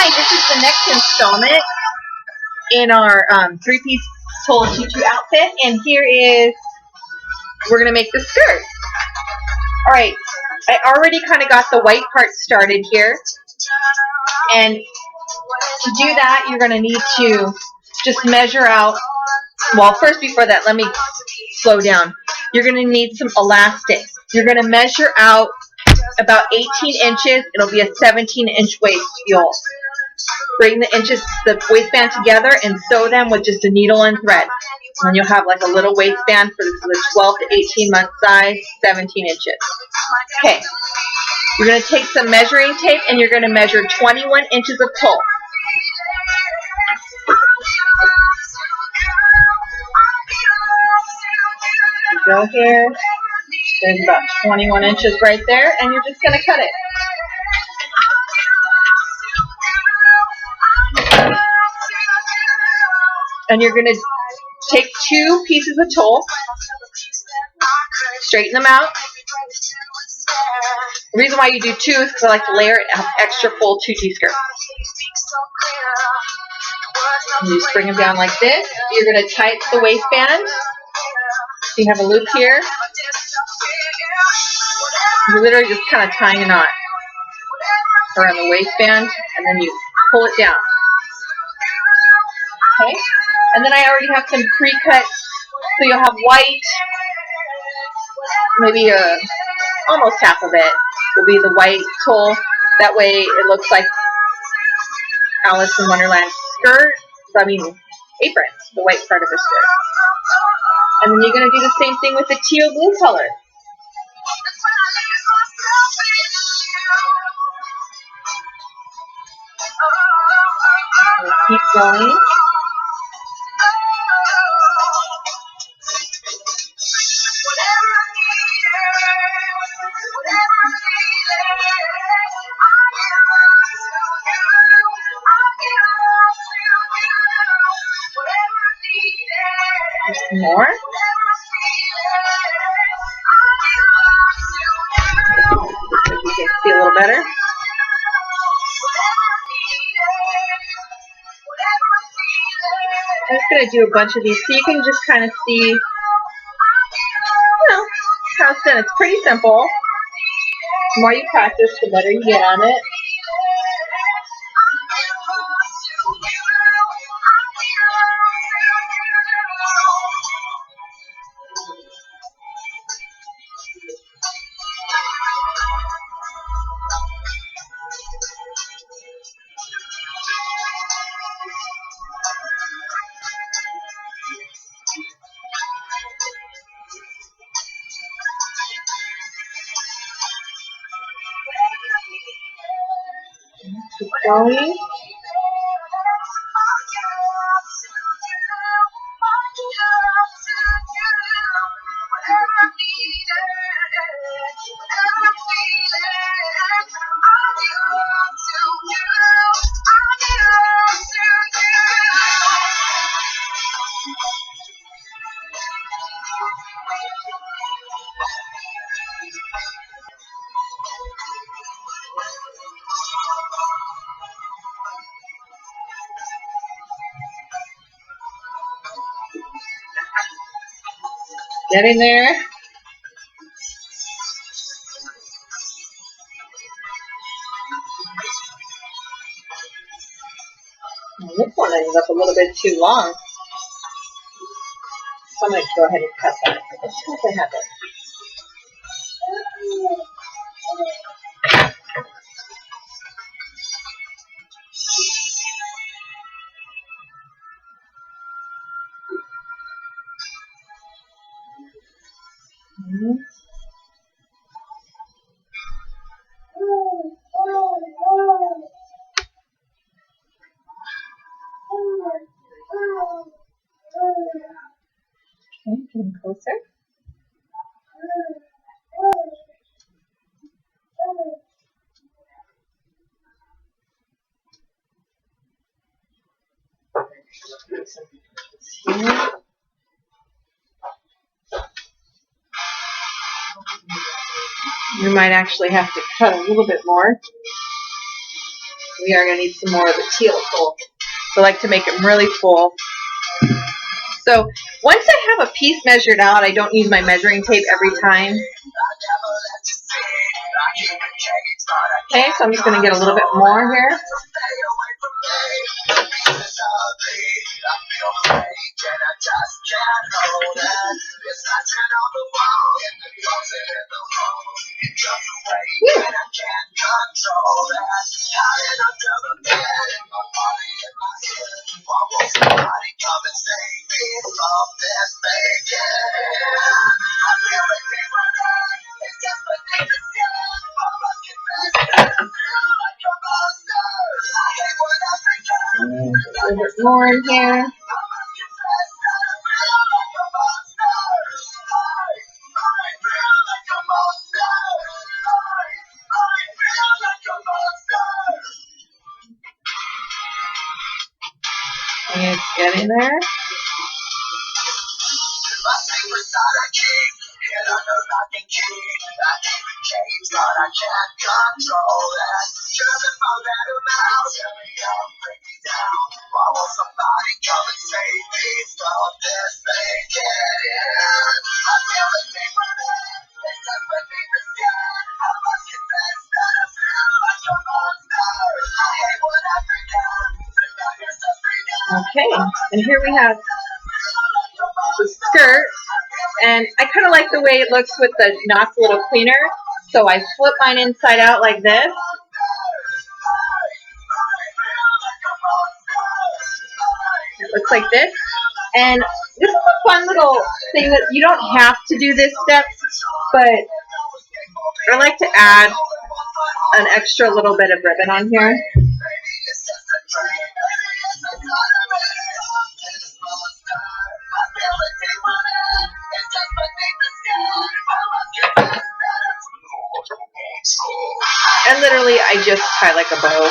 Hi, this is the next installment in our three-piece Toll Tutu outfit, and here is, we're going to make the skirt. Alright, I already kind of got the white part started here, and to do that you're going to need to just measure out, well first before that let me slow down. You're going to need some elastic. You're going to measure out about 18 inches, it'll be a 17-inch waist. You'll bring the inches, the waistband together and sew them with just a needle and thread. And you'll have like a little waistband for the 12 to 18 month size, 17 inches. Okay, you're going to take some measuring tape and you're going to measure 21 inches of tulle. You go here, there's about 21 inches right there, and you're just going to cut it. And you're going to take two pieces of tulle, straighten them out. The reason why you do two is because I like to layer it and have extra full tutu skirt. And you just bring them down like this. You're going to tighten the waistband. So you have a loop here. You're literally just kind of tying a knot around the waistband, and then you pull it down. Okay? And then I already have some pre-cut, so you'll have white, maybe almost half of it will be the white tulle. That way it looks like Alice in Wonderland skirt, apron, the white part of her skirt. And then you're going to do the same thing with the teal blue color. We'll keep going. Just more. So you can see a little better. I'm just going to do a bunch of these so you can just kind of see, how it's done. It's pretty simple. The more you practice, the better you get on it. Keep going. Get in there. This one ended up a little bit too long. So I'm going to go ahead and cut that. Let's see if I have it. Okay, getting closer. Here. You might actually have to cut a little bit more. we are going to need some more of the teal tulle. So I like to make them really full. So once I have a piece measured out, I don't use my measuring tape every time. Okay, so I'm just going to get a little bit more here. A little bit more in here. And it's getting there. Okay, and here we have the skirt, and I kind of like the way it looks with the knots a little cleaner, so I flip mine inside out like this. It looks like this, and this is a fun little thing that you don't have to do this step, but I like to add an extra little bit of ribbon on here. And literally, I just tie like a bow.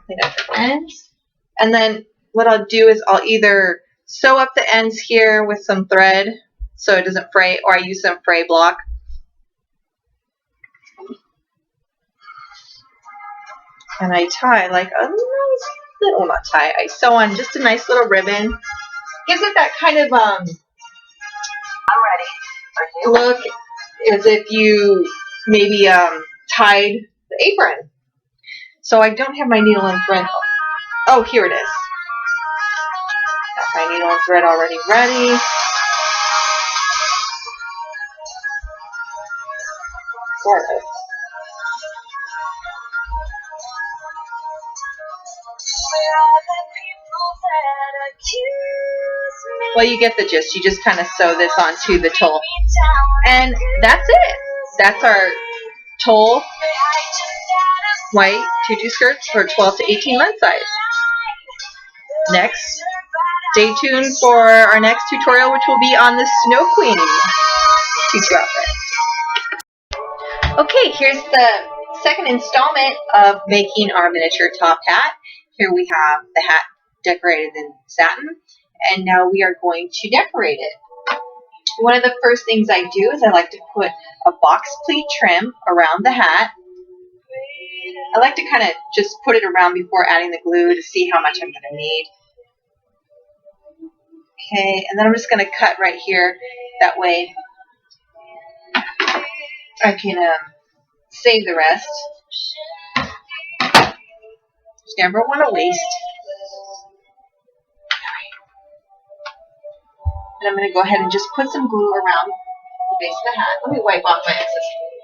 Clean up the ends. And then what I'll do is I'll either sew up the ends here with some thread so it doesn't fray, or I use some fray block. And I tie like a nice little, not tie, I sew on just a nice little ribbon. Gives it that kind of look as if you maybe tied the apron. So I don't have my needle and thread. Oh, here it is. Got my needle and thread already ready. Gorgeous. Well, you get the gist. You just kind of sew this onto the tulle. And that's it. That's our tulle white tutu skirts for 12 to 18 month size. Next, stay tuned for our next tutorial, which will be on the Snow Queen tutu outfit. Okay, here's the second installment of making our miniature top hat. Here we have the hat decorated in satin, and now we are going to decorate it. One of the first things I do is I like to put a box pleat trim around the hat. I like to kind of just put it around before adding the glue to see how much I'm going to need. Okay, and then I'm just going to cut right here. That way I can save the rest. Just never want to waste. And I'm going to go ahead and just put some glue around the base of the hat. Let me wipe off my excess glue.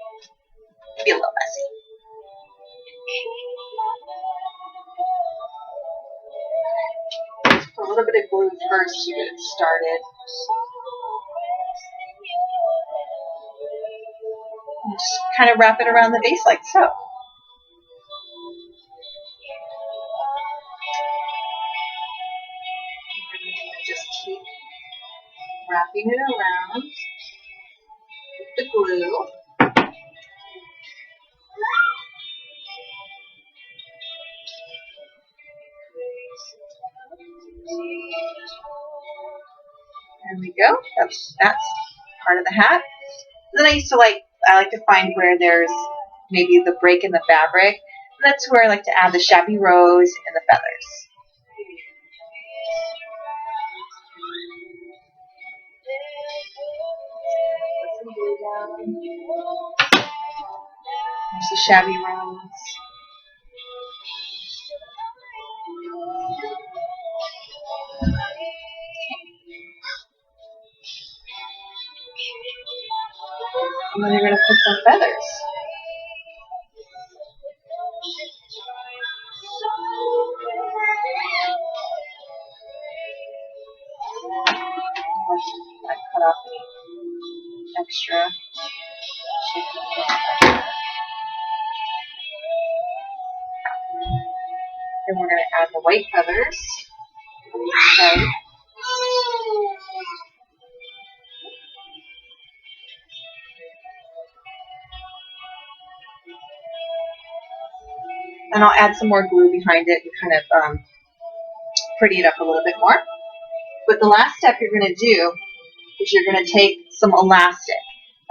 It'll be a little messy. Put a a little bit of glue first to get it started. And just kind of wrap it around the base like so. Just keep wrapping it around with the glue. There we go. That's part of the hat. And then I like to find where there's maybe the break in the fabric. And that's where I like to add the shabby rose and the feathers. There's the shabby rose. And then you're going to put some feathers. I cut off the extra. Then we're going to add the white feathers on each side. And I'll add some more glue behind it and kind of pretty it up a little bit more. But the last step you're going to do is you're going to take some elastic.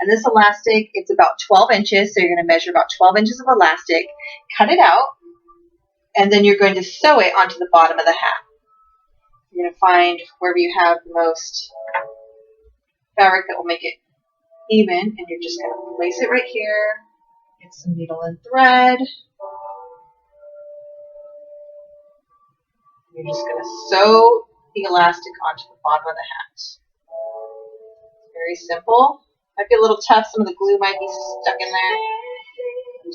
And this elastic, it's about 12 inches, so you're going to measure about 12 inches of elastic, cut it out, and then you're going to sew it onto the bottom of the hat. You're going to find wherever you have the most fabric that will make it even, and you're just going to place it right here, get some needle and thread. You're just going to sew the elastic onto the bottom of the hat. Very simple. Might be a little tough. Some of the glue might be stuck in there.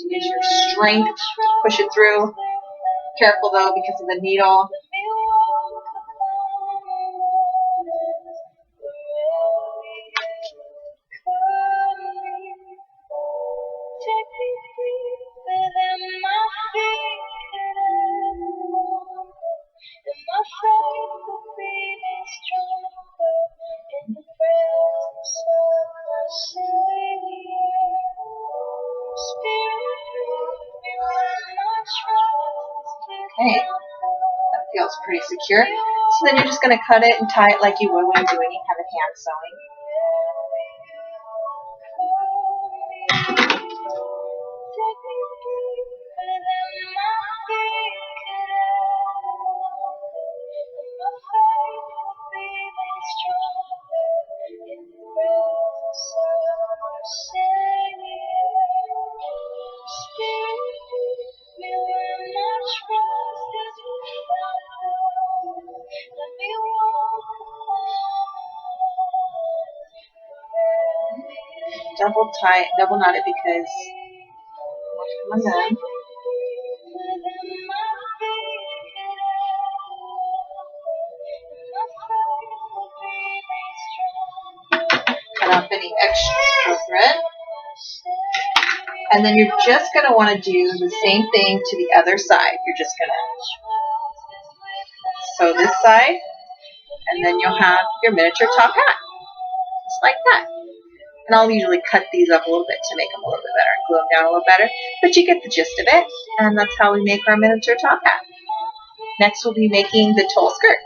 Use your strength to push it through. Careful though because of the needle. Okay, that feels pretty secure. So then you're just going to cut it and tie it like you would when you're doing any kind of hand sewing. Double knot it because come undone. Cut off any extra thread. And then you're just going to want to do the same thing to the other side. You're just going to sew this side, and then you'll have your miniature top hat. Just like that. And I'll usually cut these up a little bit to make them a little bit better and glue them down a little better. But you get the gist of it. And that's how we make our miniature top hat. Next we'll be making the tulle skirt.